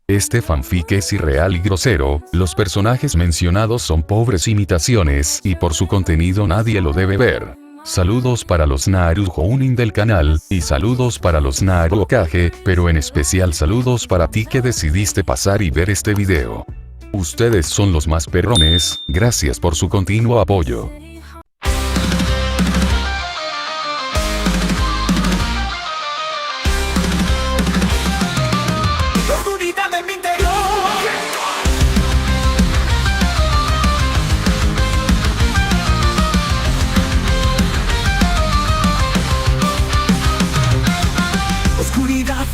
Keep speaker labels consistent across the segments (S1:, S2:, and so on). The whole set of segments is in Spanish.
S1: Este fanfic es irreal y grosero, los personajes mencionados son pobres imitaciones y por su contenido nadie lo debe ver. Saludos para los Naru Jounin del canal, y saludos para los Naru Okage, pero en especial saludos para ti que decidiste pasar y ver este video. Ustedes son los más perrones, gracias por su continuo apoyo.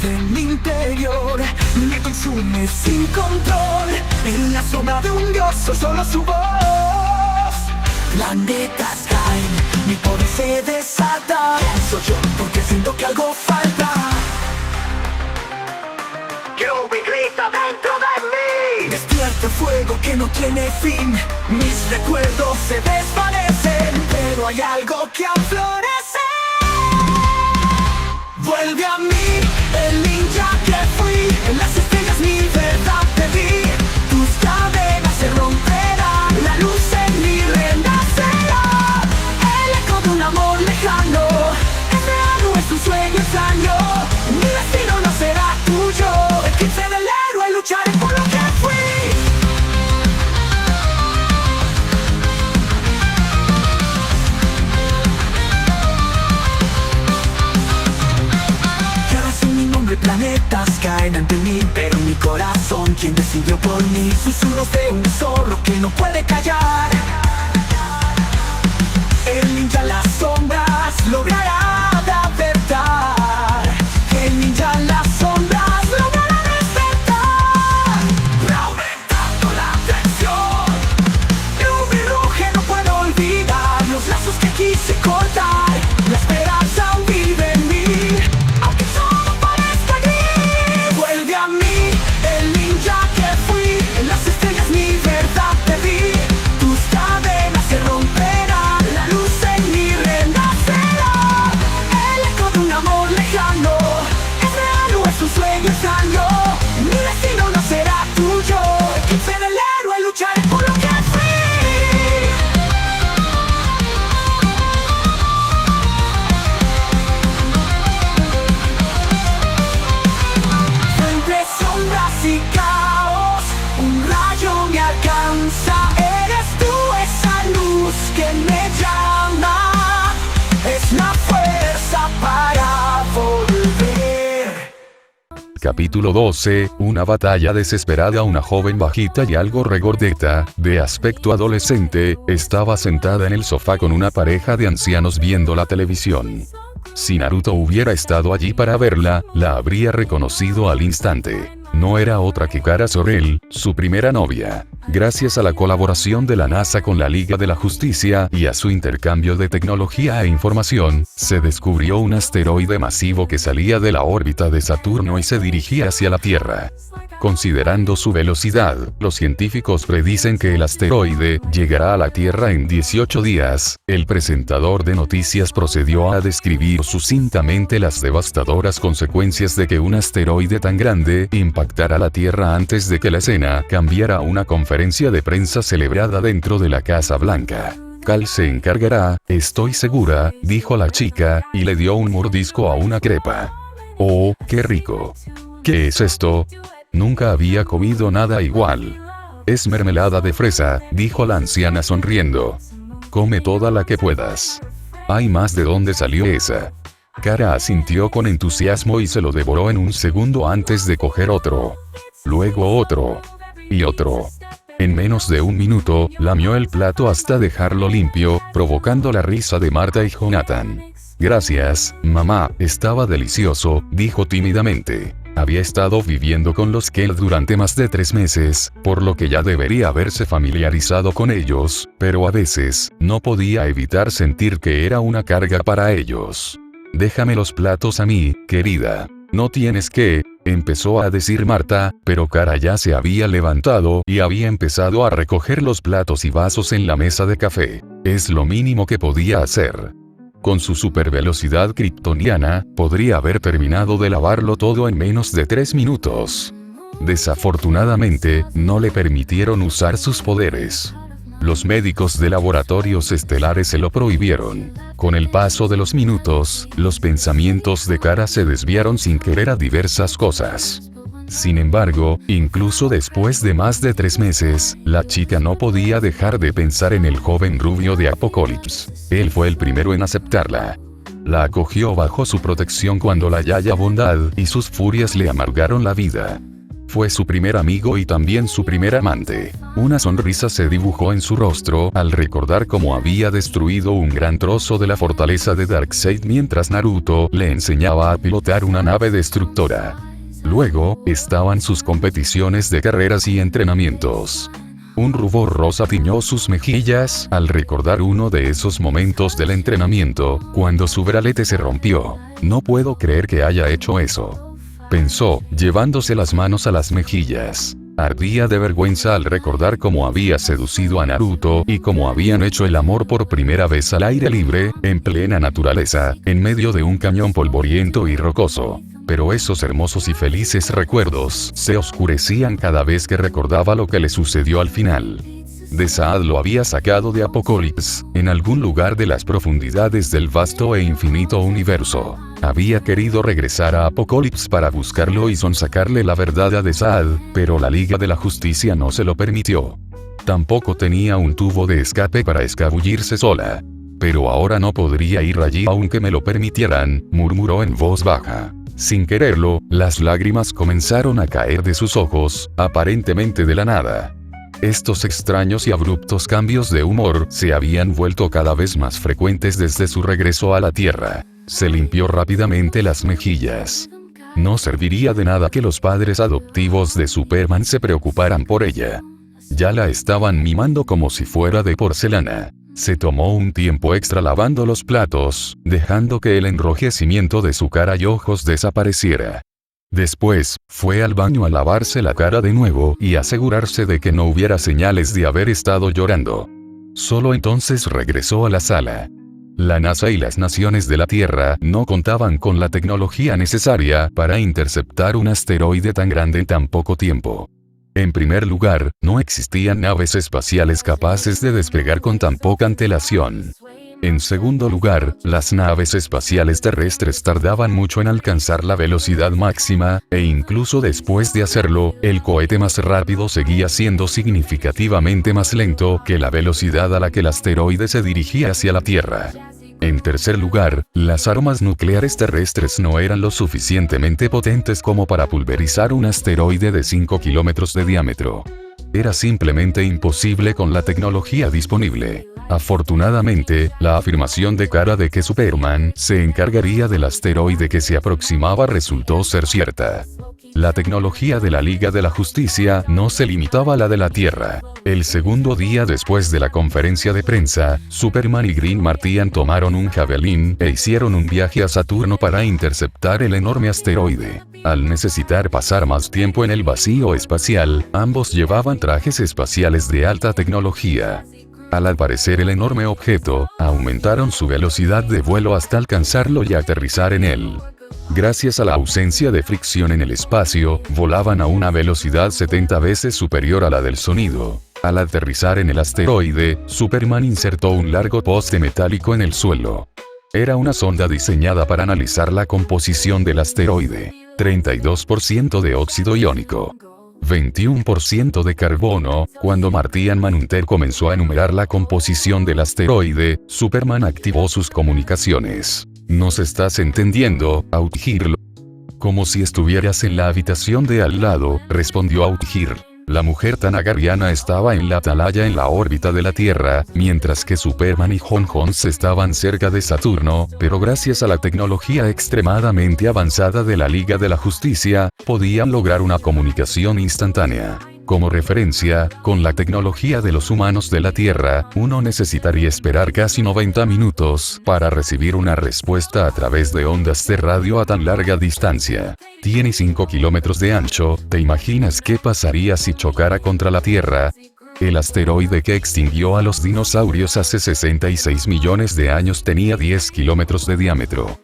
S2: En mi interior me consume sin control. En la sombra de un dios soy solo su voz. Planetas caen, mi poder se desata. Soy yo porque siento que algo falta. Joey grita dentro de mí. Despierta fuego que no tiene fin. Mis recuerdos se desvanecen, pero hay algo que aún florece. Vuelve a mí, el ninja que fui. En las estrellas mi verdad te vi. Tus cadenas se romperán, la luz en mí renacerá. El eco de un amor lejano, es real o es un sueño extraño. Mi destino no será tuyo. El 15 del héroe lucharé por lo que fui. Planetas caen ante mí, pero mi corazón, quien decidió por mí. Susurros de un zorro que no puede callar. El ninja en las sombras logrará despertar. El ninja en las sombras logrará despertar. Aumentando la tensión, mi ruge no puedo olvidar los lazos que quise cortar. La esperanza aún vive en mí. Mi destino no será tuyo. El 15 del héroe lucharé por lo que fui. Entre sombras y caos, un rayo me alcanza. Eres tú esa luz que me llama. Es la fuerza para volver.
S1: Capítulo 12, una batalla desesperada. Una joven bajita y algo regordeta, de aspecto adolescente, estaba sentada en el sofá con una pareja de ancianos viendo la televisión. Si Naruto hubiera estado allí para verla, la habría reconocido al instante. No era otra que Kara Zor-El, su primera novia. Gracias a la colaboración de la NASA con la Liga de la Justicia y a su intercambio de tecnología e información, se descubrió un asteroide masivo que salía de la órbita de Saturno y se dirigía hacia la Tierra. Considerando su velocidad, los científicos predicen que el asteroide llegará a la Tierra en 18 días. El presentador de noticias procedió a describir sucintamente las devastadoras consecuencias de que un asteroide tan grande impactara la Tierra antes de que la escena cambiara a una conferencia de prensa celebrada dentro de la Casa Blanca. Cal se encargará, estoy segura, dijo la chica, y le dio un mordisco a una crepa. ¡Oh, qué rico! ¿Qué es esto? Nunca había comido nada igual. Es mermelada de fresa, dijo la anciana sonriendo. Come toda la que puedas. ¿Hay más de dónde salió esa? Kara asintió con entusiasmo y se lo devoró en un segundo antes de coger otro. Luego otro. Y otro. En menos de un minuto, lamió el plato hasta dejarlo limpio, provocando la risa de Marta y Jonathan. Gracias, mamá, estaba delicioso, dijo tímidamente. Había estado viviendo con los Kell durante más de 3 meses, por lo que ya debería haberse familiarizado con ellos, pero a veces, no podía evitar sentir que era una carga para ellos. Déjame los platos a mí, querida. No tienes que, empezó a decir Marta, pero Kara ya se había levantado y había empezado a recoger los platos y vasos en la mesa de café. Es lo mínimo que podía hacer. Con su supervelocidad kryptoniana, podría haber terminado de lavarlo todo en menos de 3 minutos. Desafortunadamente, no le permitieron usar sus poderes. Los médicos de laboratorios estelares se lo prohibieron. Con el paso de los minutos, los pensamientos de Kara se desviaron sin querer a diversas cosas. Sin embargo, incluso después de más de 3 meses, la chica no podía dejar de pensar en el joven rubio de Apocalipsis. Él fue el primero en aceptarla. La acogió bajo su protección cuando la Yaya Bondad y sus furias le amargaron la vida. Fue su primer amigo y también su primer amante. Una sonrisa se dibujó en su rostro al recordar cómo había destruido un gran trozo de la fortaleza de Darkseid mientras Naruto le enseñaba a pilotar una nave destructora. Luego, estaban sus competiciones de carreras y entrenamientos. Un rubor rosa tiñó sus mejillas al recordar uno de esos momentos del entrenamiento, cuando su brazalete se rompió. No puedo creer que haya hecho eso, pensó, llevándose las manos a las mejillas. Ardía de vergüenza al recordar cómo había seducido a Naruto y cómo habían hecho el amor por primera vez al aire libre, en plena naturaleza, en medio de un cañón polvoriento y rocoso. Pero esos hermosos y felices recuerdos se oscurecían cada vez que recordaba lo que le sucedió al final. Desaad lo había sacado de Apocalipsis, en algún lugar de las profundidades del vasto e infinito universo. Había querido regresar a Apocalipsis para buscarlo y sonsacarle la verdad a Desaad, pero la Liga de la Justicia no se lo permitió. Tampoco tenía un tubo de escape para escabullirse sola. Pero ahora no podría ir allí aunque me lo permitieran, murmuró en voz baja. Sin quererlo, las lágrimas comenzaron a caer de sus ojos, aparentemente de la nada. Estos extraños y abruptos cambios de humor se habían vuelto cada vez más frecuentes desde su regreso a la Tierra. Se limpió rápidamente las mejillas. No serviría de nada que los padres adoptivos de Superman se preocuparan por ella. Ya la estaban mimando como si fuera de porcelana. Se tomó un tiempo extra lavando los platos, dejando que el enrojecimiento de su cara y ojos desapareciera. Después, fue al baño a lavarse la cara de nuevo y asegurarse de que no hubiera señales de haber estado llorando. Solo entonces regresó a la sala. La NASA y las naciones de la Tierra no contaban con la tecnología necesaria para interceptar un asteroide tan grande en tan poco tiempo. En primer lugar, no existían naves espaciales capaces de despegar con tan poca antelación. En segundo lugar, las naves espaciales terrestres tardaban mucho en alcanzar la velocidad máxima, e incluso después de hacerlo, el cohete más rápido seguía siendo significativamente más lento que la velocidad a la que el asteroide se dirigía hacia la Tierra. En tercer lugar, las armas nucleares terrestres no eran lo suficientemente potentes como para pulverizar un asteroide de 5 kilómetros de diámetro. Era simplemente imposible con la tecnología disponible. Afortunadamente, la afirmación de Kara de que Superman se encargaría del asteroide que se aproximaba resultó ser cierta. La tecnología de la Liga de la Justicia no se limitaba a la de la Tierra. El segundo día después de la conferencia de prensa, Superman y Green Martian tomaron un Javelin e hicieron un viaje a Saturno para interceptar el enorme asteroide. Al necesitar pasar más tiempo en el vacío espacial, ambos llevaban trajes espaciales de alta tecnología. Al aparecer el enorme objeto, aumentaron su velocidad de vuelo hasta alcanzarlo y aterrizar en él. Gracias a la ausencia de fricción en el espacio, volaban a una velocidad 70 veces superior a la del sonido. Al aterrizar en el asteroide, Superman insertó un largo poste metálico en el suelo. Era una sonda diseñada para analizar la composición del asteroide. 32% de óxido iónico. 21% de carbono. Cuando Martian Manhunter comenzó a enumerar la composición del asteroide, Superman activó sus comunicaciones. ¿Nos estás entendiendo, Outhir? Como si estuvieras en la habitación de al lado, respondió Outhir. La mujer Tanagariana estaba en la atalaya en la órbita de la Tierra, mientras que Superman y John Jones estaban cerca de Saturno, pero gracias a la tecnología extremadamente avanzada de la Liga de la Justicia, podían lograr una comunicación instantánea. Como referencia, con la tecnología de los humanos de la Tierra, uno necesitaría esperar casi 90 minutos para recibir una respuesta a través de ondas de radio a tan larga distancia. Tiene 5 kilómetros de ancho. ¿Te imaginas qué pasaría si chocara contra la Tierra? El asteroide que extinguió a los dinosaurios hace 66 millones de años tenía 10 kilómetros de diámetro.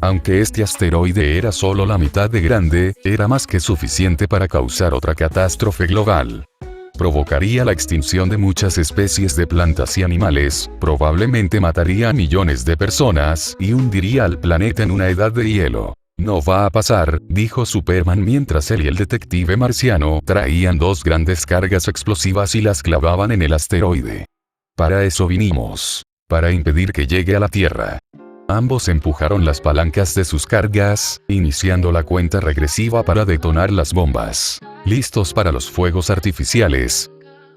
S1: Aunque este asteroide era solo la mitad de grande, era más que suficiente para causar otra catástrofe global. Provocaría la extinción de muchas especies de plantas y animales, probablemente mataría a millones de personas y hundiría al planeta en una edad de hielo. No va a pasar, dijo Superman mientras él y el detective marciano traían dos grandes cargas explosivas y las clavaban en el asteroide. Para eso vinimos. Para impedir que llegue a la Tierra. Ambos empujaron las palancas de sus cargas, iniciando la cuenta regresiva para detonar las bombas. ¿Listos para los fuegos artificiales?,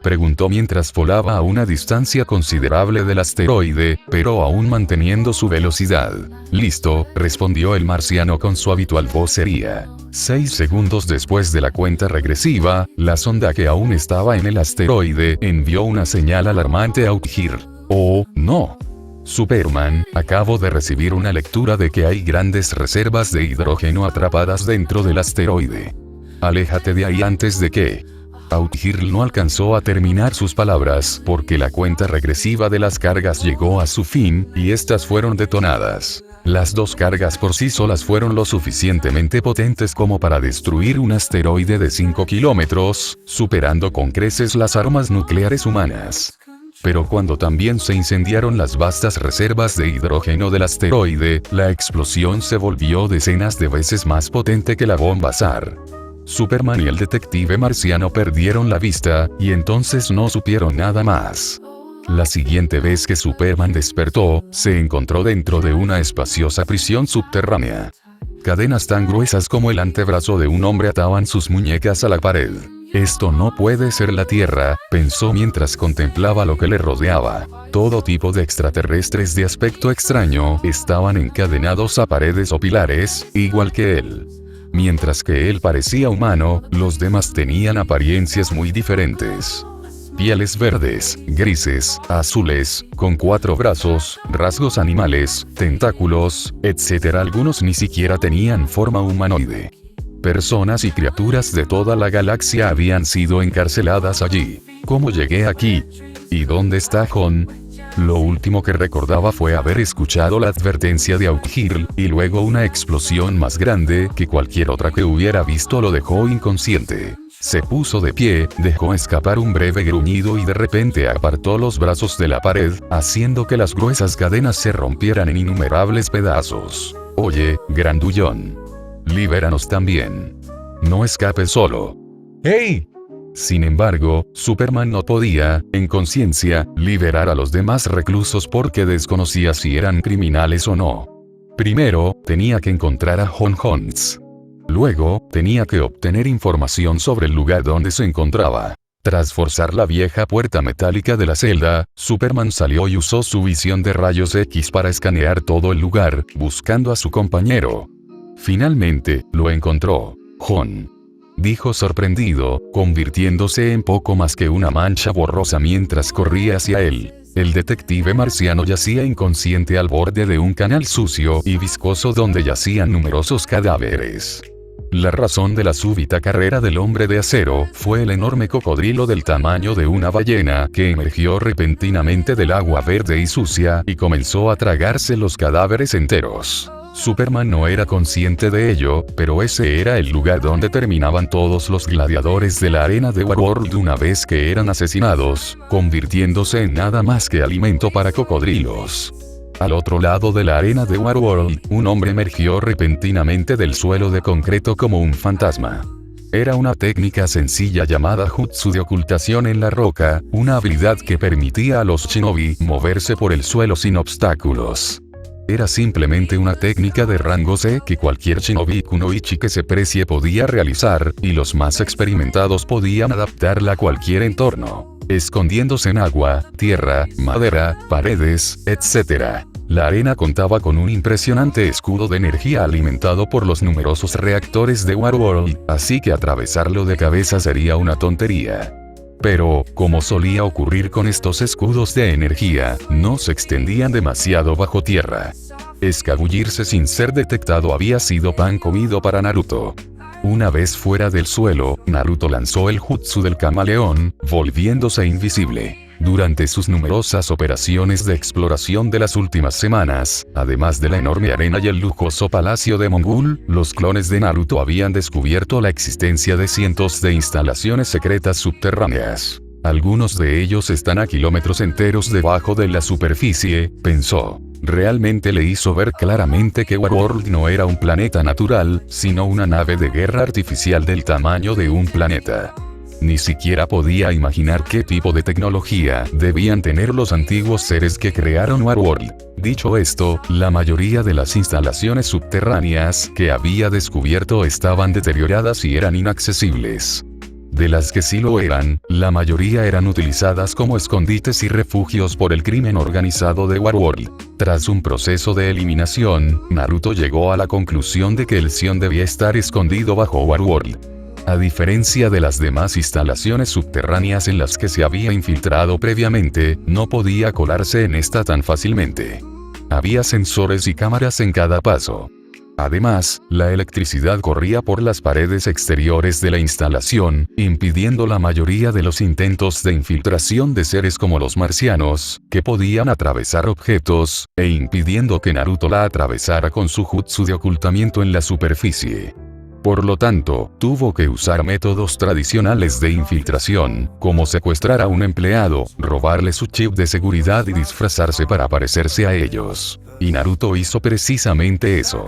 S1: preguntó mientras volaba a una distancia considerable del asteroide, pero aún manteniendo su velocidad. «Listo», respondió el marciano con su habitual vocería. 6 segundos después de la cuenta regresiva, la sonda que aún estaba en el asteroide envió una señal alarmante a Outhir. «Oh, no. Superman, acabo de recibir una lectura de que hay grandes reservas de hidrógeno atrapadas dentro del asteroide. Aléjate de ahí antes de que...» Outhir no alcanzó a terminar sus palabras porque la cuenta regresiva de las cargas llegó a su fin, y estas fueron detonadas. Las dos cargas por sí solas fueron lo suficientemente potentes como para destruir un asteroide de 5 kilómetros, superando con creces las armas nucleares humanas. Pero cuando también se incendiaron las vastas reservas de hidrógeno del asteroide, la explosión se volvió decenas de veces más potente que la bomba SAR. Superman y el detective marciano perdieron la vista, y entonces no supieron nada más. La siguiente vez que Superman despertó, se encontró dentro de una espaciosa prisión subterránea. Cadenas tan gruesas como el antebrazo de un hombre ataban sus muñecas a la pared. Esto no puede ser la Tierra, pensó mientras contemplaba lo que le rodeaba. Todo tipo de extraterrestres de aspecto extraño estaban encadenados a paredes o pilares, igual que él. Mientras que él parecía humano, los demás tenían apariencias muy diferentes. Pieles verdes, grises, azules, con 4 brazos, rasgos animales, tentáculos, etc. Algunos ni siquiera tenían forma humanoide. Personas y criaturas de toda la galaxia habían sido encarceladas allí. ¿Cómo llegué aquí? ¿Y dónde está Jon? Lo último que recordaba fue haber escuchado la advertencia de Outhir, y luego una explosión más grande que cualquier otra que hubiera visto lo dejó inconsciente. Se puso de pie, dejó escapar un breve gruñido y de repente apartó los brazos de la pared, haciendo que las gruesas cadenas se rompieran en innumerables pedazos. «Oye, grandullón. Libéranos también. No escapes solo». «¡Hey!». Sin embargo, Superman no podía, en conciencia, liberar a los demás reclusos porque desconocía si eran criminales o no. Primero, tenía que encontrar a Jon Hunts. Luego, tenía que obtener información sobre el lugar donde se encontraba. Tras forzar la vieja puerta metálica de la celda, Superman salió y usó su visión de rayos X para escanear todo el lugar, buscando a su compañero. Finalmente, lo encontró. «Jon», dijo sorprendido, convirtiéndose en poco más que una mancha borrosa mientras corría hacia él. El detective marciano yacía inconsciente al borde de un canal sucio y viscoso donde yacían numerosos cadáveres. La razón de la súbita carrera del hombre de acero fue el enorme cocodrilo del tamaño de una ballena que emergió repentinamente del agua verde y sucia y comenzó a tragarse los cadáveres enteros. Superman no era consciente de ello, pero ese era el lugar donde terminaban todos los gladiadores de la arena de Warworld una vez que eran asesinados, convirtiéndose en nada más que alimento para cocodrilos. Al otro lado de la arena de Warworld, un hombre emergió repentinamente del suelo de concreto como un fantasma. Era una técnica sencilla llamada Jutsu de ocultación en la roca, una habilidad que permitía a los shinobi moverse por el suelo sin obstáculos. Era simplemente una técnica de rango C que cualquier shinobi kunoichi que se precie podía realizar, y los más experimentados podían adaptarla a cualquier entorno, escondiéndose en agua, tierra, madera, paredes, etc. La arena contaba con un impresionante escudo de energía alimentado por los numerosos reactores de Warworld, así que atravesarlo de cabeza sería una tontería. Pero, como solía ocurrir con estos escudos de energía, no se extendían demasiado bajo tierra. Escabullirse sin ser detectado había sido pan comido para Naruto. Una vez fuera del suelo, Naruto lanzó el jutsu del camaleón, volviéndose invisible. Durante sus numerosas operaciones de exploración de las últimas semanas, además de la enorme arena y el lujoso palacio de Mongul, los clones de Naruto habían descubierto la existencia de cientos de instalaciones secretas subterráneas. Algunos de ellos están a kilómetros enteros debajo de la superficie, pensó. Realmente le hizo ver claramente que Warworld no era un planeta natural, sino una nave de guerra artificial del tamaño de un planeta. Ni siquiera podía imaginar qué tipo de tecnología debían tener los antiguos seres que crearon Warworld. Dicho esto, la mayoría de las instalaciones subterráneas que había descubierto estaban deterioradas y eran inaccesibles. De las que sí lo eran, la mayoría eran utilizadas como escondites y refugios por el crimen organizado de Warworld. Tras un proceso de eliminación, Naruto llegó a la conclusión de que el Sion debía estar escondido bajo Warworld. A diferencia de las demás instalaciones subterráneas en las que se había infiltrado previamente, no podía colarse en esta tan fácilmente. Había sensores y cámaras en cada paso. Además, la electricidad corría por las paredes exteriores de la instalación, impidiendo la mayoría de los intentos de infiltración de seres como los marcianos, que podían atravesar objetos, e impidiendo que Naruto la atravesara con su jutsu de ocultamiento en la superficie. Por lo tanto, tuvo que usar métodos tradicionales de infiltración, como secuestrar a un empleado, robarle su chip de seguridad y disfrazarse para parecerse a ellos. Y Naruto hizo precisamente eso.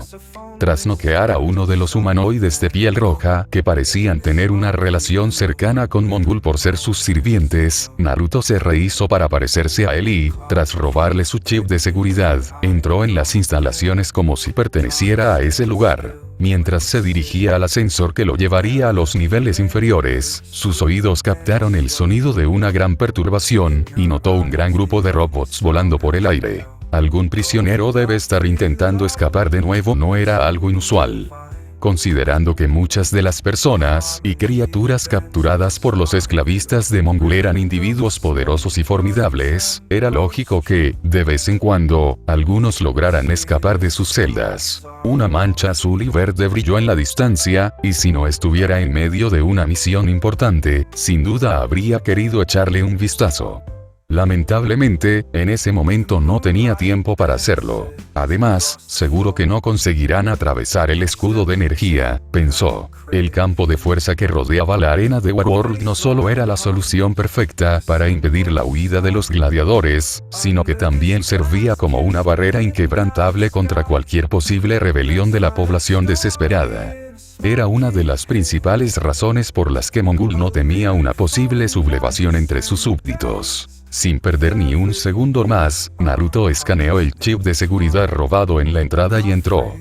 S1: Tras noquear a uno de los humanoides de piel roja, que parecían tener una relación cercana con Mongul por ser sus sirvientes, Naruto se rehizo para parecerse a él y, tras robarle su chip de seguridad, entró en las instalaciones como si perteneciera a ese lugar. Mientras se dirigía al ascensor que lo llevaría a los niveles inferiores, sus oídos captaron el sonido de una gran perturbación, y notó un gran grupo de robots volando por el aire. Algún prisionero debe estar intentando escapar de nuevo, no era algo inusual. Considerando que muchas de las personas y criaturas capturadas por los esclavistas de Mongul eran individuos poderosos y formidables, era lógico que, de vez en cuando, algunos lograran escapar de sus celdas. Una mancha azul y verde brilló en la distancia, y si no estuviera en medio de una misión importante, sin duda habría querido echarle un vistazo. Lamentablemente, en ese momento no tenía tiempo para hacerlo. Además, seguro que no conseguirán atravesar el escudo de energía, pensó. El campo de fuerza que rodeaba la arena de Warworld no solo era la solución perfecta para impedir la huida de los gladiadores, sino que también servía como una barrera inquebrantable contra cualquier posible rebelión de la población desesperada. Era una de las principales razones por las que Mongul no temía una posible sublevación entre sus súbditos. Sin perder ni un segundo más, Naruto escaneó el chip de seguridad robado en la entrada y entró.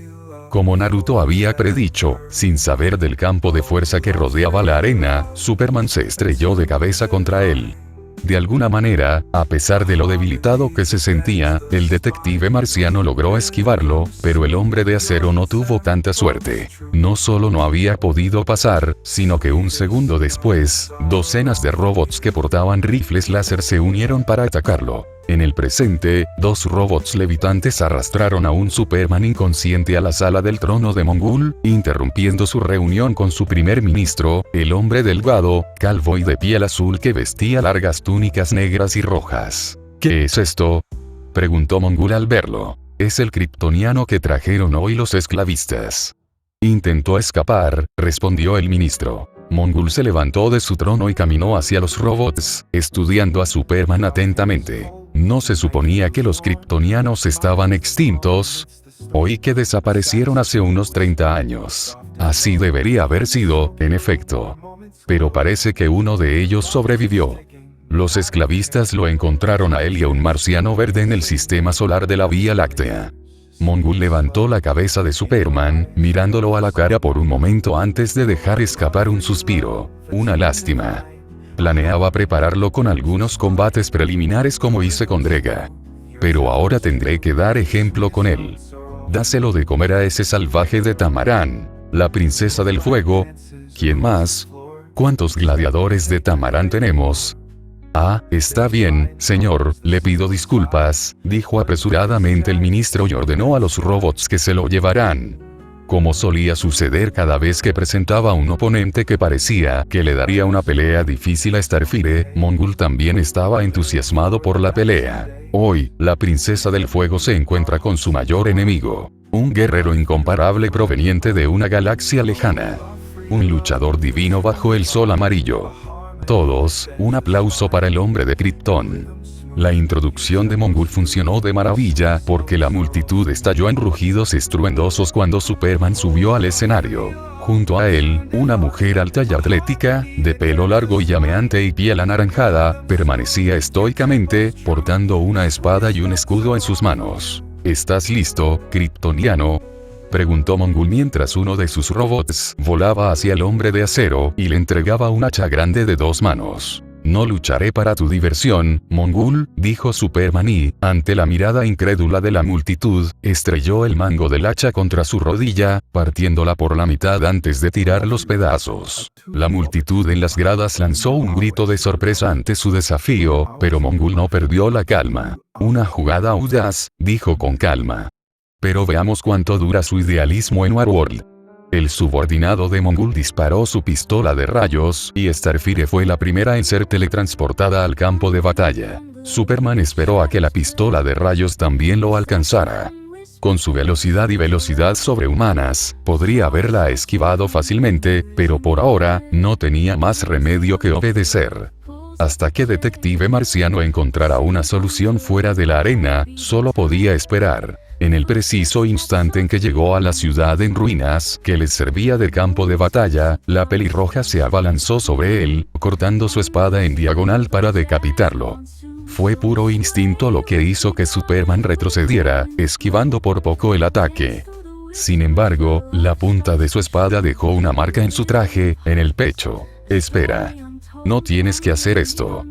S1: Como Naruto había predicho, sin saber del campo de fuerza que rodeaba la arena, Superman se estrelló de cabeza contra él. De alguna manera, a pesar de lo debilitado que se sentía, el detective marciano logró esquivarlo, pero el hombre de acero no tuvo tanta suerte. No solo no había podido pasar, sino que un segundo después, docenas de robots que portaban rifles láser se unieron para atacarlo. En el presente, dos robots levitantes arrastraron a un Superman inconsciente a la sala del trono de Mongul, interrumpiendo su reunión con su primer ministro, el hombre delgado, calvo y de piel azul que vestía largas túnicas negras y rojas. ¿Qué es esto?, preguntó Mongul al verlo. Es el kryptoniano que trajeron hoy los esclavistas. Intentó escapar, respondió el ministro. Mongul se levantó de su trono y caminó hacia los robots, estudiando a Superman atentamente. ¿No se suponía que los kryptonianos estaban extintos? Oí que desaparecieron hace unos 30 años. Así debería haber sido, en efecto. Pero parece que uno de ellos sobrevivió. Los esclavistas lo encontraron a él y a un marciano verde en el sistema solar de la Vía Láctea. Mongul levantó la cabeza de Superman, mirándolo a la cara por un momento antes de dejar escapar un suspiro. Una lástima. Planeaba prepararlo con algunos combates preliminares como hice con Drega. Pero ahora tendré que dar ejemplo con él. Dáselo de comer a ese salvaje de Tamarán. La princesa del fuego. ¿Quién más? ¿Cuántos gladiadores de Tamarán tenemos? Ah, está bien, señor, le pido disculpas, dijo apresuradamente el ministro y ordenó a los robots que se lo llevaran. Como solía suceder cada vez que presentaba un oponente que parecía que le daría una pelea difícil a Starfire, Mongul también estaba entusiasmado por la pelea. Hoy, la princesa del fuego se encuentra con su mayor enemigo. Un guerrero incomparable proveniente de una galaxia lejana. Un luchador divino bajo el sol amarillo. Todos, un aplauso para el hombre de Krypton. La introducción de Mongul funcionó de maravilla porque la multitud estalló en rugidos estruendosos cuando Superman subió al escenario. Junto a él, una mujer alta y atlética, de pelo largo y llameante y piel anaranjada, permanecía estoicamente, portando una espada y un escudo en sus manos. ¿Estás listo, kryptoniano?, preguntó Mongul mientras uno de sus robots volaba hacia el hombre de acero y le entregaba un hacha grande de 2 manos. No lucharé para tu diversión, Mongul, dijo Superman y, ante la mirada incrédula de la multitud, estrelló el mango del hacha contra su rodilla, partiéndola por la mitad antes de tirar los pedazos. La multitud en las gradas lanzó un grito de sorpresa ante su desafío, pero Mongul no perdió la calma. Una jugada audaz, dijo con calma. Pero veamos cuánto dura su idealismo en Warworld. El subordinado de Mongul disparó su pistola de rayos, y Starfire fue la primera en ser teletransportada al campo de batalla. Superman esperó a que la pistola de rayos también lo alcanzara. Con su velocidad y velocidad sobrehumanas, podría haberla esquivado fácilmente, pero por ahora, no tenía más remedio que obedecer. Hasta que Detective Marciano encontrara una solución fuera de la arena, solo podía esperar. En el preciso instante en que llegó a la ciudad en ruinas, que les servía de campo de batalla, la pelirroja se abalanzó sobre él, cortando su espada en diagonal para decapitarlo. Fue puro instinto lo que hizo que Superman retrocediera, esquivando por poco el ataque. Sin embargo, la punta de su espada dejó una marca en su traje, en el pecho. Espera. No tienes que hacer esto,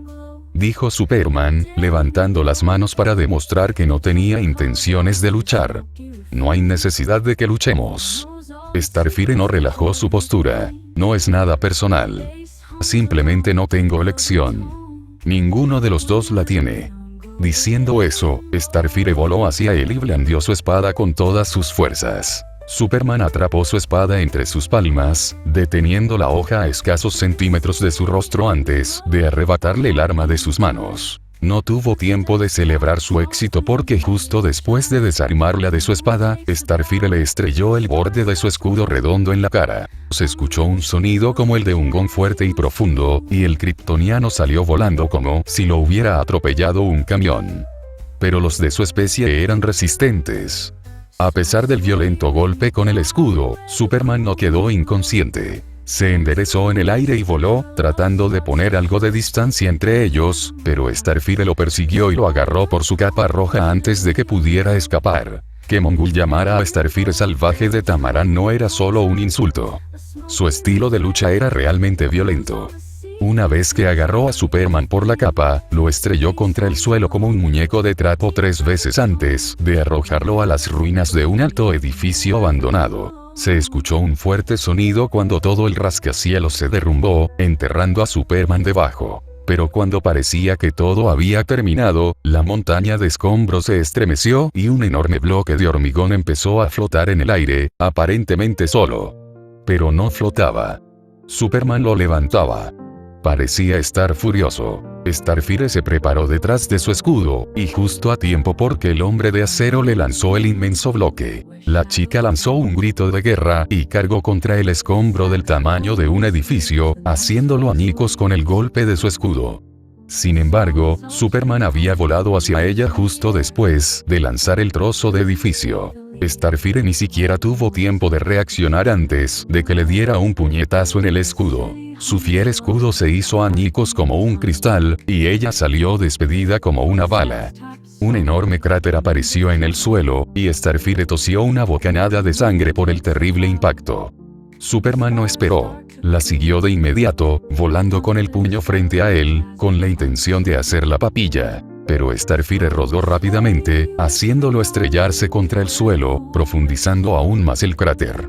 S1: dijo Superman, levantando las manos para demostrar que no tenía intenciones de luchar. No hay necesidad de que luchemos. Starfire no relajó su postura. No es nada personal. Simplemente no tengo elección. Ninguno de los dos la tiene. Diciendo eso, Starfire voló hacia él y blandió su espada con todas sus fuerzas. Superman atrapó su espada entre sus palmas, deteniendo la hoja a escasos centímetros de su rostro antes de arrebatarle el arma de sus manos. No tuvo tiempo de celebrar su éxito porque justo después de desarmarla de su espada, Starfire le estrelló el borde de su escudo redondo en la cara. Se escuchó un sonido como el de un gong fuerte y profundo, y el kryptoniano salió volando como si lo hubiera atropellado un camión. Pero los de su especie eran resistentes. A pesar del violento golpe con el escudo, Superman no quedó inconsciente. Se enderezó en el aire y voló, tratando de poner algo de distancia entre ellos, pero Starfire lo persiguió y lo agarró por su capa roja antes de que pudiera escapar. Que Mongul llamara a Starfire salvaje de Tamaran no era solo un insulto. Su estilo de lucha era realmente violento. Una vez que agarró a Superman por la capa, lo estrelló contra el suelo como un muñeco de trapo 3 veces antes de arrojarlo a las ruinas de un alto edificio abandonado. Se escuchó un fuerte sonido cuando todo el rascacielos se derrumbó, enterrando a Superman debajo. Pero cuando parecía que todo había terminado, la montaña de escombros se estremeció y un enorme bloque de hormigón empezó a flotar en el aire, aparentemente solo. Pero no flotaba. Superman lo levantaba. Parecía estar furioso. Starfire se preparó detrás de su escudo, y justo a tiempo porque el hombre de acero le lanzó el inmenso bloque. La chica lanzó un grito de guerra y cargó contra el escombro del tamaño de un edificio, haciéndolo añicos con el golpe de su escudo. Sin embargo, Superman había volado hacia ella justo después de lanzar el trozo de edificio. Starfire ni siquiera tuvo tiempo de reaccionar antes de que le diera un puñetazo en el escudo. Su fiel escudo se hizo añicos como un cristal, y ella salió despedida como una bala. Un enorme cráter apareció en el suelo, y Starfire tosió una bocanada de sangre por el terrible impacto. Superman no esperó. La siguió de inmediato, volando con el puño frente a él, con la intención de hacer la papilla. Pero Starfire rodó rápidamente, haciéndolo estrellarse contra el suelo, profundizando aún más el cráter.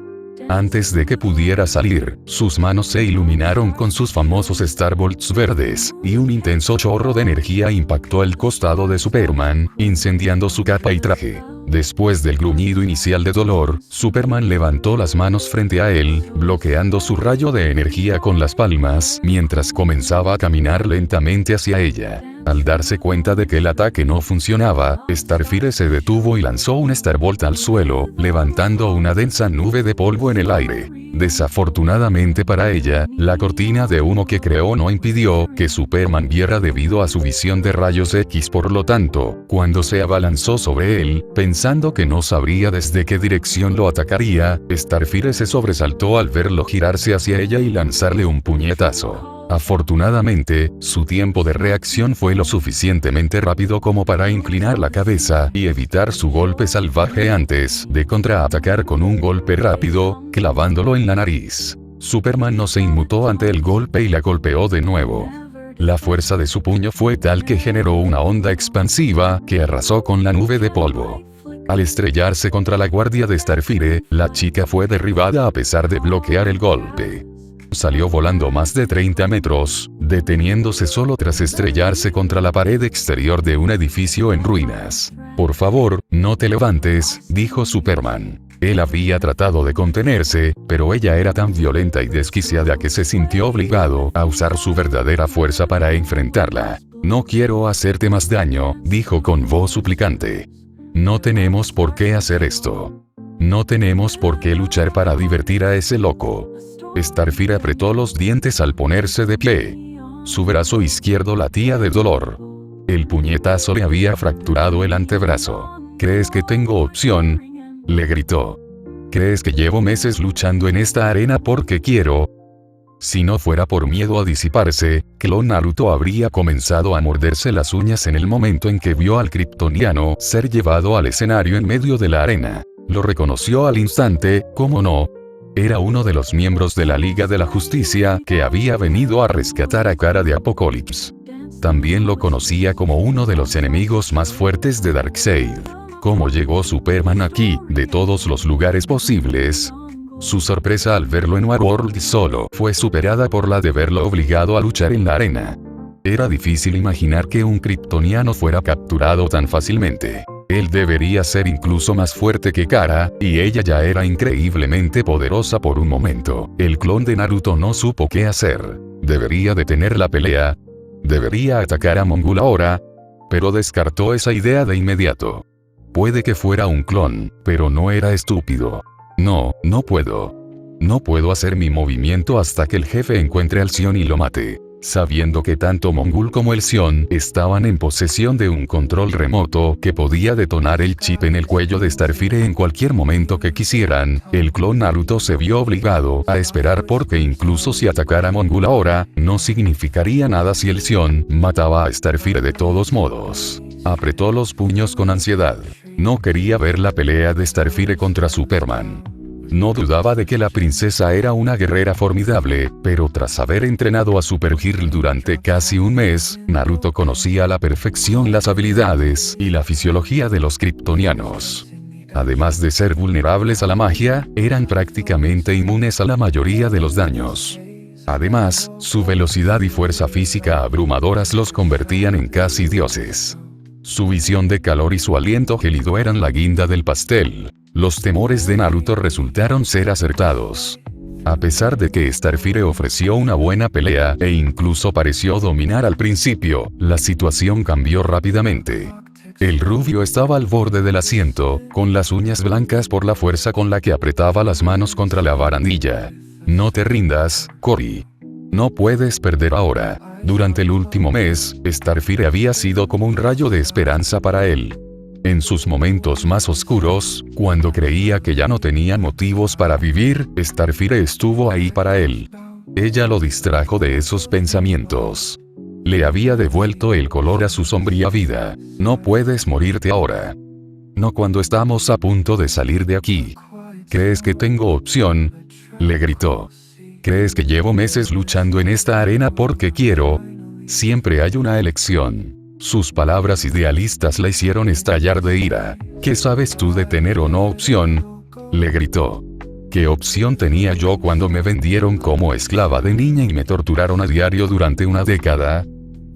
S1: Antes de que pudiera salir, sus manos se iluminaron con sus famosos Starbolts verdes, y un intenso chorro de energía impactó el costado de Superman, incendiando su capa y traje. Después del gruñido inicial de dolor, Superman levantó las manos frente a él, bloqueando su rayo de energía con las palmas, mientras comenzaba a caminar lentamente hacia ella. Al darse cuenta de que el ataque no funcionaba, Starfire se detuvo y lanzó un Starbolt al suelo, levantando una densa nube de polvo en el aire. Desafortunadamente para ella, la cortina de humo que creó no impidió que Superman viera debido a su visión de rayos X. Por lo tanto, cuando se abalanzó sobre él, pensando que no sabría desde qué dirección lo atacaría, Starfire se sobresaltó al verlo girarse hacia ella y lanzarle un puñetazo. Afortunadamente, su tiempo de reacción fue lo suficientemente rápido como para inclinar la cabeza y evitar su golpe salvaje antes de contraatacar con un golpe rápido, clavándolo en la nariz. Superman no se inmutó ante el golpe y la golpeó de nuevo. La fuerza de su puño fue tal que generó una onda expansiva que arrasó con la nube de polvo. Al estrellarse contra la guardia de Starfire, la chica fue derribada a pesar de bloquear el golpe. Salió volando más de 30 metros, deteniéndose solo tras estrellarse contra la pared exterior de un edificio en ruinas. «Por favor, no te levantes», dijo Superman. Él había tratado de contenerse, pero ella era tan violenta y desquiciada que se sintió obligado a usar su verdadera fuerza para enfrentarla. «No quiero hacerte más daño», dijo con voz suplicante. «No tenemos por qué hacer esto. No tenemos por qué luchar para divertir a ese loco». Starfire apretó los dientes al ponerse de pie. Su brazo izquierdo latía de dolor. El puñetazo le había fracturado el antebrazo. «¿Crees que tengo opción?», le gritó. «¿Crees que llevo meses luchando en esta arena porque quiero?». Si no fuera por miedo a disiparse, Clon Naruto habría comenzado a morderse las uñas en el momento en que vio al kryptoniano ser llevado al escenario en medio de la arena. Lo reconoció al instante, ¿cómo no? Era uno de los miembros de la Liga de la Justicia que había venido a rescatar a Kara de Apokolips. También lo conocía como uno de los enemigos más fuertes de Darkseid. ¿Cómo llegó Superman aquí, de todos los lugares posibles? Su sorpresa al verlo en Warworld solo fue superada por la de verlo obligado a luchar en la arena. Era difícil imaginar que un kryptoniano fuera capturado tan fácilmente. Él debería ser incluso más fuerte que Kara, y ella ya era increíblemente poderosa por un momento. El clon de Naruto no supo qué hacer. Debería detener la pelea. Debería atacar a Mongul ahora. Pero descartó esa idea de inmediato. Puede que fuera un clon, pero no era estúpido. No puedo. No puedo hacer mi movimiento hasta que el jefe encuentre al Sion y lo mate. Sabiendo que tanto Mongul como el Sion estaban en posesión de un control remoto que podía detonar el chip en el cuello de Starfire en cualquier momento que quisieran, el clon Naruto se vio obligado a esperar porque incluso si atacara a Mongul ahora, no significaría nada si el Sion mataba a Starfire de todos modos. Apretó los puños con ansiedad. No quería ver la pelea de Starfire contra Superman. No dudaba de que la princesa era una guerrera formidable, pero tras haber entrenado a Supergirl durante casi un mes, Naruto conocía a la perfección las habilidades y la fisiología de los kryptonianos. Además de ser vulnerables a la magia, eran prácticamente inmunes a la mayoría de los daños. Además, su velocidad y fuerza física abrumadoras los convertían en casi dioses. Su visión de calor y su aliento gélido eran la guinda del pastel. Los temores de Naruto resultaron ser acertados. A pesar de que Starfire ofreció una buena pelea e incluso pareció dominar al principio, la situación cambió rápidamente. El rubio estaba al borde del asiento, con las uñas blancas por la fuerza con la que apretaba las manos contra la barandilla. «No te rindas, Cory. No puedes perder ahora». Durante el último mes, Starfire había sido como un rayo de esperanza para él. En sus momentos más oscuros, cuando creía que ya no tenía motivos para vivir, Starfire estuvo ahí para él. Ella lo distrajo de esos pensamientos. Le había devuelto el color a su sombría vida. «No puedes morirte ahora. No cuando estamos a punto de salir de aquí. ¿Crees que tengo opción?», le gritó. «¿Crees que llevo meses luchando en esta arena porque quiero? Siempre hay una elección». Sus palabras idealistas la hicieron estallar de ira. «¿Qué sabes tú de tener o no opción?», le gritó. «¿Qué opción tenía yo cuando me vendieron como esclava de niña y me torturaron a diario durante una década?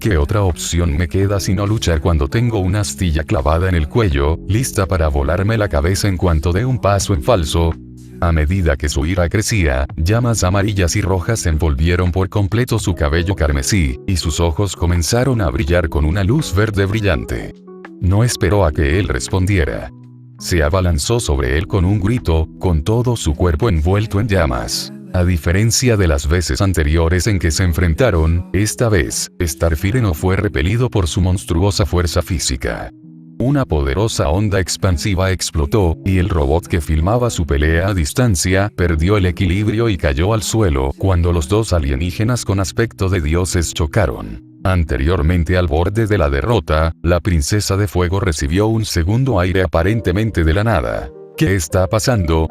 S1: ¿Qué otra opción me queda sino luchar cuando tengo una astilla clavada en el cuello, lista para volarme la cabeza en cuanto dé un paso en falso? A medida que su ira crecía, llamas amarillas y rojas envolvieron por completo su cabello carmesí, y sus ojos comenzaron a brillar con una luz verde brillante. No esperó a que él respondiera. Se abalanzó sobre él con un grito, con todo su cuerpo envuelto en llamas. A diferencia de las veces anteriores en que se enfrentaron, esta vez, Starfire no fue repelido por su monstruosa fuerza física. Una poderosa onda expansiva explotó, y el robot que filmaba su pelea a distancia, perdió el equilibrio y cayó al suelo, cuando los dos alienígenas con aspecto de dioses chocaron. Anteriormente al borde de la derrota, la princesa de fuego recibió un segundo aire aparentemente de la nada. ¿Qué está pasando?,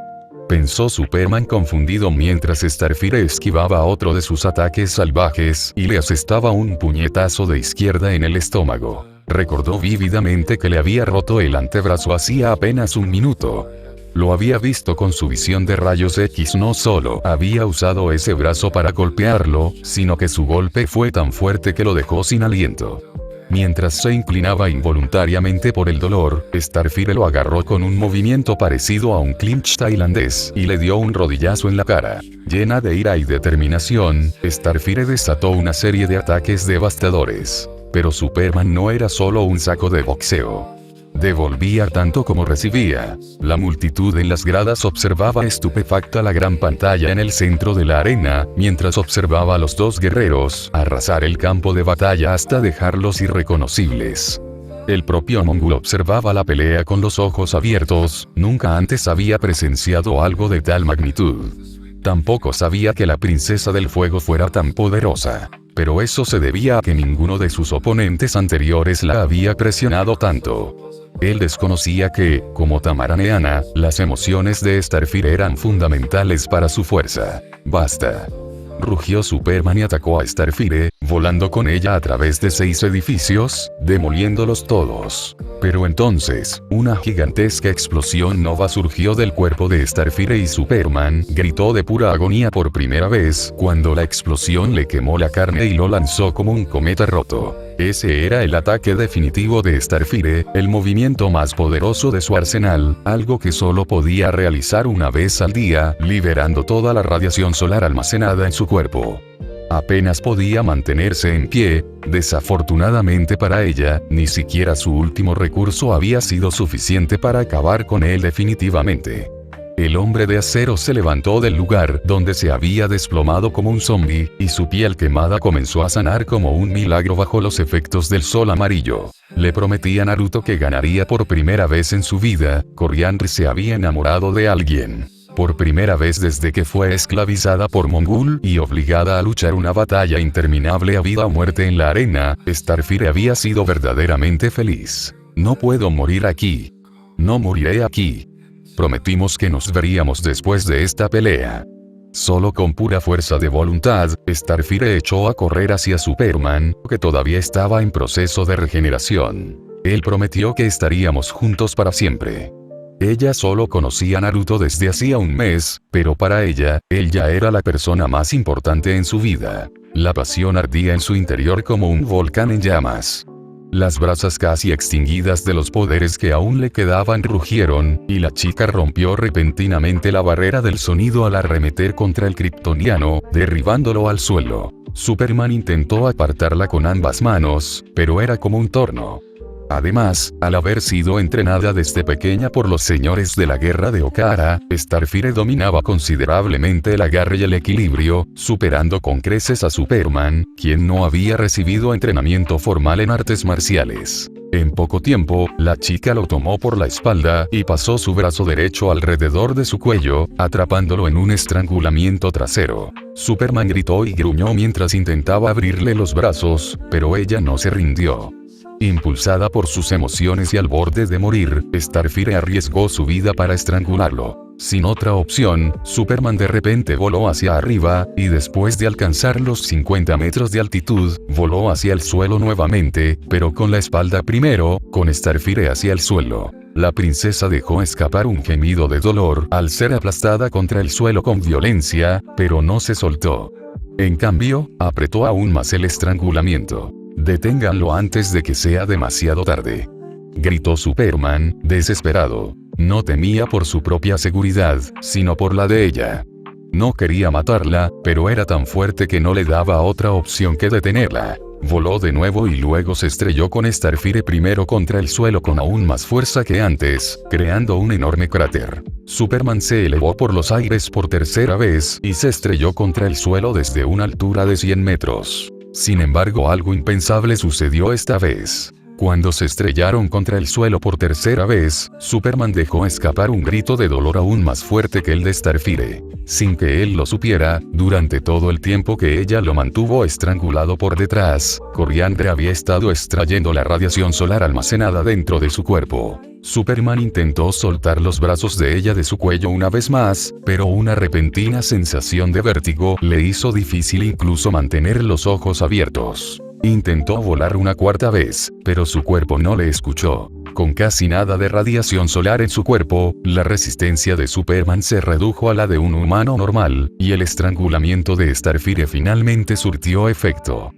S1: pensó Superman confundido mientras Starfire esquivaba otro de sus ataques salvajes y le asestaba un puñetazo de izquierda en el estómago. Recordó vívidamente que le había roto el antebrazo hacía apenas un minuto. Lo había visto con su visión de rayos X. No solo había usado ese brazo para golpearlo, sino que su golpe fue tan fuerte que lo dejó sin aliento. Mientras se inclinaba involuntariamente por el dolor, Starfire lo agarró con un movimiento parecido a un clinch tailandés, y le dio un rodillazo en la cara. Llena de ira y determinación, Starfire desató una serie de ataques devastadores. Pero Superman no era solo un saco de boxeo. Devolvía tanto como recibía. La multitud en las gradas observaba estupefacta la gran pantalla en el centro de la arena, mientras observaba a los dos guerreros arrasar el campo de batalla hasta dejarlos irreconocibles. El propio Mongul observaba la pelea con los ojos abiertos. Nunca antes había presenciado algo de tal magnitud. Tampoco sabía que la princesa del fuego fuera tan poderosa. Pero eso se debía a que ninguno de sus oponentes anteriores la había presionado tanto. Él desconocía que, como Tamaraneana, las emociones de Starfire eran fundamentales para su fuerza. ¡Basta!, rugió Superman y atacó a Starfire, volando con ella a través de 6 edificios, demoliéndolos todos. Pero entonces, una gigantesca explosión nova surgió del cuerpo de Starfire y Superman gritó de pura agonía por primera vez cuando la explosión le quemó la carne y lo lanzó como un cometa roto. Ese era el ataque definitivo de Starfire, el movimiento más poderoso de su arsenal, algo que solo podía realizar una vez al día, liberando toda la radiación solar almacenada en su cuerpo. Apenas podía mantenerse en pie. Desafortunadamente para ella, ni siquiera su último recurso había sido suficiente para acabar con él definitivamente. El hombre de acero se levantó del lugar donde se había desplomado como un zombie, y su piel quemada comenzó a sanar como un milagro bajo los efectos del sol amarillo. Le prometía a Naruto que ganaría por primera vez en su vida. Coriandre se había enamorado de alguien. Por primera vez desde que fue esclavizada por Mongul y obligada a luchar una batalla interminable a vida o muerte en la arena, Starfire había sido verdaderamente feliz. No puedo morir aquí. No moriré aquí. Prometimos que nos veríamos después de esta pelea. Solo con pura fuerza de voluntad, Starfire echó a correr hacia Superman, que todavía estaba en proceso de regeneración. Él prometió que estaríamos juntos para siempre. Ella solo conocía a Naruto desde hacía un mes, pero para ella, él ya era la persona más importante en su vida. La pasión ardía en su interior como un volcán en llamas. Las brasas casi extinguidas de los poderes que aún le quedaban rugieron, y la chica rompió repentinamente la barrera del sonido al arremeter contra el kryptoniano, derribándolo al suelo. Superman intentó apartarla con ambas manos, pero era como un torno. Además, al haber sido entrenada desde pequeña por los señores de la guerra de Okara, Starfire dominaba considerablemente el agarre y el equilibrio, superando con creces a Superman, quien no había recibido entrenamiento formal en artes marciales. En poco tiempo, la chica lo tomó por la espalda y pasó su brazo derecho alrededor de su cuello, atrapándolo en un estrangulamiento trasero. Superman gritó y gruñó mientras intentaba abrirle los brazos, pero ella no se rindió. Impulsada por sus emociones y al borde de morir, Starfire arriesgó su vida para estrangularlo. Sin otra opción, Superman de repente voló hacia arriba, y después de alcanzar los 50 metros de altitud, voló hacia el suelo nuevamente, pero con la espalda primero, con Starfire hacia el suelo. La princesa dejó escapar un gemido de dolor al ser aplastada contra el suelo con violencia, pero no se soltó. En cambio, apretó aún más el estrangulamiento. Deténganlo antes de que sea demasiado tarde. Gritó Superman, desesperado. No temía por su propia seguridad, sino por la de ella. No quería matarla, pero era tan fuerte que no le daba otra opción que detenerla. Voló de nuevo y luego se estrelló con Starfire primero contra el suelo con aún más fuerza que antes, creando un enorme cráter. Superman se elevó por los aires por tercera vez y se estrelló contra el suelo desde una altura de 100 metros. Sin embargo, algo impensable sucedió esta vez. Cuando se estrellaron contra el suelo por tercera vez, Superman dejó escapar un grito de dolor aún más fuerte que el de Starfire. Sin que él lo supiera, durante todo el tiempo que ella lo mantuvo estrangulado por detrás, Koriand'r había estado extrayendo la radiación solar almacenada dentro de su cuerpo. Superman intentó soltar los brazos de ella de su cuello una vez más, pero una repentina sensación de vértigo le hizo difícil incluso mantener los ojos abiertos. Intentó volar una cuarta vez, pero su cuerpo no le escuchó. Con casi nada de radiación solar en su cuerpo, la resistencia de Superman se redujo a la de un humano normal, y el estrangulamiento de Starfire finalmente surtió efecto.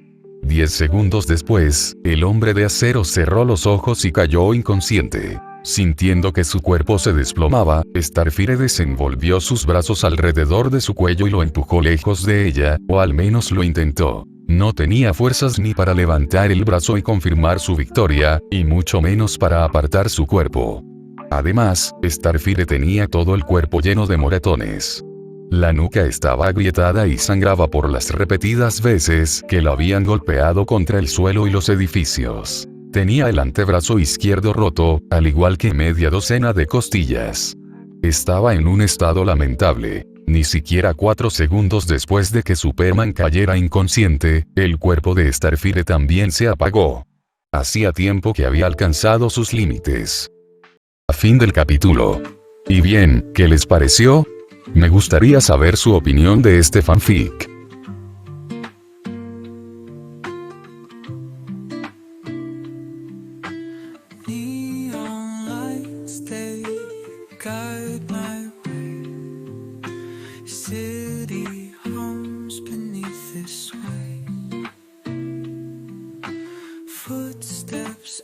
S1: 10 segundos después, el hombre de acero cerró los ojos y cayó inconsciente. Sintiendo que su cuerpo se desplomaba, Starfire desenvolvió sus brazos alrededor de su cuello y lo empujó lejos de ella, o al menos lo intentó. No tenía fuerzas ni para levantar el brazo y confirmar su victoria, y mucho menos para apartar su cuerpo. Además, Starfire tenía todo el cuerpo lleno de moretones. La nuca estaba agrietada y sangraba por las repetidas veces que lo habían golpeado contra el suelo y los edificios. Tenía el antebrazo izquierdo roto, al igual que media docena de costillas. Estaba en un estado lamentable. Ni siquiera 4 segundos después de que Superman cayera inconsciente, el cuerpo de Starfire también se apagó. Hacía tiempo que había alcanzado sus límites. Fin del capítulo. Y bien, ¿qué les pareció? Me gustaría saber su opinión de este fanfic.
S2: Neon lights, they guide my way. City hums beneath this way. Footsteps